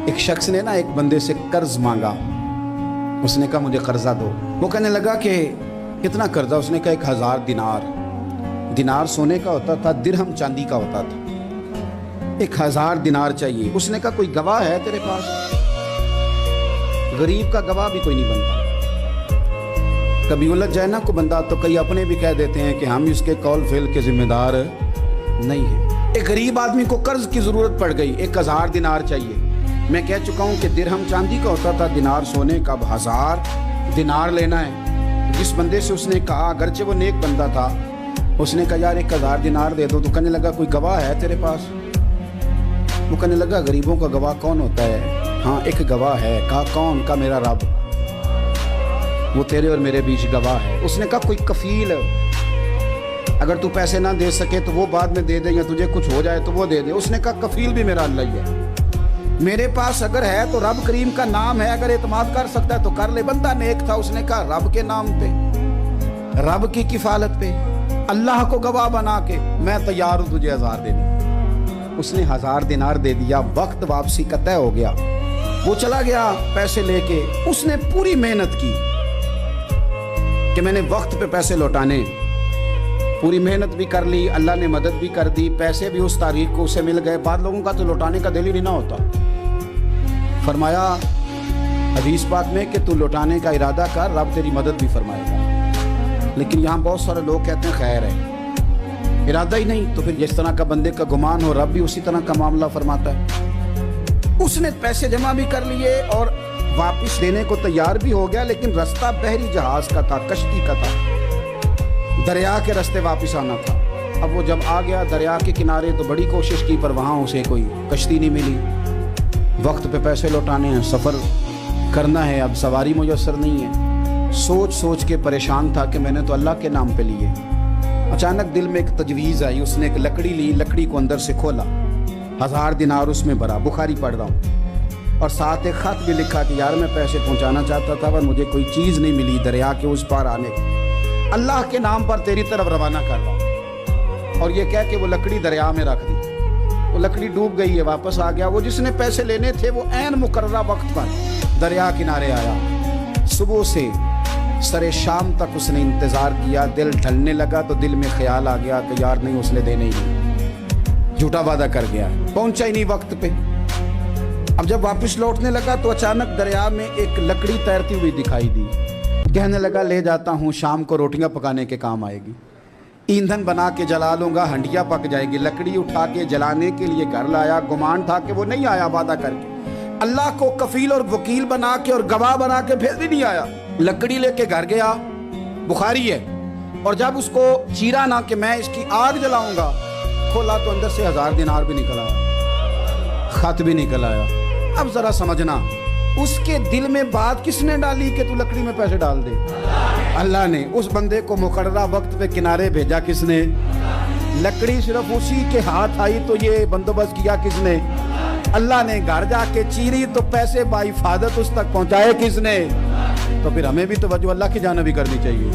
ایک شخص نے نا ایک بندے سے قرض مانگا. اس نے کہا مجھے قرضہ دو. وہ کہنے لگا کہ کتنا قرضہ؟ اس نے کہا 1000 دینار. دینار سونے کا ہوتا تھا، درہم چاندی کا ہوتا تھا. 1000 دینار چاہیے. اس نے کہا کوئی گواہ ہے تیرے پاس؟ غریب کا گواہ بھی کوئی نہیں بنتا. کبھی الجھ جائے نا کو بندہ تو کئی اپنے بھی کہہ دیتے ہیں کہ ہم اس کے قول فعل کے ذمہ دار نہیں ہیں. ایک غریب آدمی کو قرض کی ضرورت پڑ گئی، 1000 دینار چاہیے. میں کہہ چکا ہوں کہ درہم چاندی کا ہوتا تھا، دینار سونے کا. اب 1000 دینار لینا ہے. جس بندے سے اس نے کہا، اگرچہ وہ نیک بندہ تھا، اس نے کہا یار 1000 دینار دے دو. تو کہنے لگا کوئی گواہ ہے تیرے پاس؟ وہ کہنے لگا غریبوں کا گواہ کون ہوتا ہے؟ ہاں ایک گواہ ہے. کہا کون؟ کا میرا رب، وہ تیرے اور میرے بیچ گواہ ہے. اس نے کہا کوئی کفیل، اگر تو پیسے نہ دے سکے تو وہ بعد میں دے دے، یا تجھے کچھ ہو جائے تو وہ دے دے. اس نے کہا کفیل بھی میرا اللہ ہی ہے. میرے پاس اگر ہے تو رب کریم کا نام ہے، اگر اعتماد کر سکتا ہے تو کر لے. بندہ نیک تھا. اس نے کہا رب کے نام پہ، رب کی کفالت پہ، اللہ کو گواہ بنا کے میں تیار ہوں تجھے 1000 دینے. اس نے 1000 دینار دے دیا. وقت واپسی کا طے ہو گیا. وہ چلا گیا پیسے لے کے. اس نے پوری محنت کی کہ میں نے وقت پہ پیسے لوٹانے. پوری محنت بھی کر لی، اللہ نے مدد بھی کر دی. پیسے بھی اس تاریخ کو اسے مل گئے. بعض لوگوں کا تو لوٹانے کا دل ہی نہیں ہوتا. فرمایا حدیث پاک میں کہ تو لوٹانے کا ارادہ کر، رب تیری مدد بھی فرمائے گا. لیکن یہاں بہت سارے لوگ کہتے ہیں خیر ہے، ارادہ ہی نہیں. تو پھر جس طرح کا بندے کا گمان ہو، رب بھی اسی طرح کا معاملہ فرماتا ہے. اس نے پیسے جمع بھی کر لیے اور واپس دینے کو تیار بھی ہو گیا. لیکن رستہ بحری جہاز کا تھا، کشتی کا تھا، دریا کے راستے واپس آنا تھا. اب وہ جب آ گیا دریا کے کنارے تو بڑی کوشش کی، پر وہاں اسے کوئی کشتی نہیں ملی. وقت پہ پیسے لوٹانے ہیں، سفر کرنا ہے، اب سواری میسر نہیں ہے. سوچ سوچ کے پریشان تھا کہ میں نے تو اللہ کے نام پہ لیے. اچانک دل میں ایک تجویز آئی. اس نے ایک لکڑی لی، لکڑی کو اندر سے کھولا، 1000 دینار اس میں بھرا. بخاری پڑھ رہا ہوں. اور ساتھ ایک خط بھی لکھا کہ یار میں پیسے پہنچانا چاہتا تھا پر مجھے کوئی چیز نہیں ملی دریا کے اس پار آنے کی. اللہ کے نام پر تیری طرف روانہ کر رہا ہوں. اور یہ کہہ کہ وہ لکڑی دریا میں رکھ دی. وہ لکڑی ڈوب گئی ہے. واپس آ گیا. وہ جس نے پیسے لینے تھے وہ عین مقررہ وقت پر دریا کنارے آیا. صبح سے سر شام تک اس نے انتظار کیا. دل ڈھلنے لگا تو دل میں خیال آ گیا کہ یار نہیں، اس نے دینے ہی نہیں، جھوٹا وعدہ کر گیا، پہنچا ہی نہیں وقت پہ. اب جب واپس لوٹنے لگا تو اچانک دریا میں ایک لکڑی تیرتی ہوئی دکھائی دی. کہنے لگا لے جاتا ہوں، شام کو روٹیاں پکانے کے کام آئے گی. ایندھن بنا کے جلا لوں گا، ہنڈیا پک جائے گی. لکڑی اٹھا کے جلانے کے لیے گھر لایا. گمان تھا کہ وہ نہیں آیا وعدہ کر کے. اللہ کو کفیل اور وکیل بنا کے اور گواہ بنا کے پھر بھی نہیں آیا. لکڑی لے کے گھر گیا، بخاری ہے. اور جب اس کو چیرا نہ کہ میں اس کی آگ جلاؤں گا، کھولا تو اندر سے 1000 دینار بھی نکل آیا، خط بھی نکل آیا. اب ذرا سمجھنا، اس کے دل میں بات کس نے ڈالی کہ تو لکڑی میں پیسے ڈال دے؟ اللہ نے. اس بندے کو مقررہ وقت پہ کنارے بھیجا کس نے؟ لکڑی صرف اسی کے ہاتھ آئی تو یہ بندوبست کیا کس نے؟ اللہ نے. گھر جا کے چیری تو پیسے بحفاظت اس تک پہنچائے کس نے؟ تو پھر ہمیں بھی توجہ اللہ کی جانب ہی کرنی چاہیے.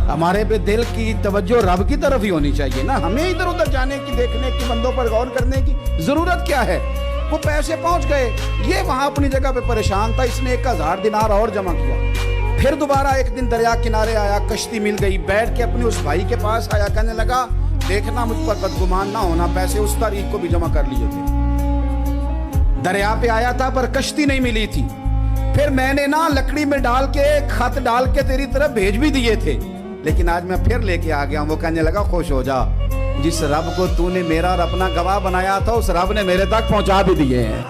ہمارے پہ دل کی توجہ رب کی طرف ہی ہونی چاہیے نا. ہمیں ادھر ادھر جانے کی، دیکھنے کی، بندوں پر غور کرنے کی ضرورت کیا ہے؟ وہ پیسے پہنچ گئے. یہ وہاں اپنی جگہ پہ پریشان تھا. اس نے 1000 دینار اور جمع کیا. پھر دوبارہ ایک دن دریا کنارے آیا، کشتی مل گئی. بیٹھ کے اپنے اس بھائی کے پاس آیا. کہنے لگا دیکھنا مجھ پر بدگمان نہ ہونا، پیسے اس تاریخ کو بھی جمع کر لیے تھے. دریا پہ آیا تھا پر کشتی نہیں ملی تھی. پھر میں نے نا لکڑی میں ڈال کے خط ڈال کے تیری طرف بھیج بھی دیے تھے، لیکن آج میں پھر لے کے آ گیا ہوں. وہ کہنے لگا خوش ہو جا، جس رب کو تو نے میرا اور اپنا گواہ بنایا تھا اس رب نے میرے تک پہنچا بھی دیے ہیں.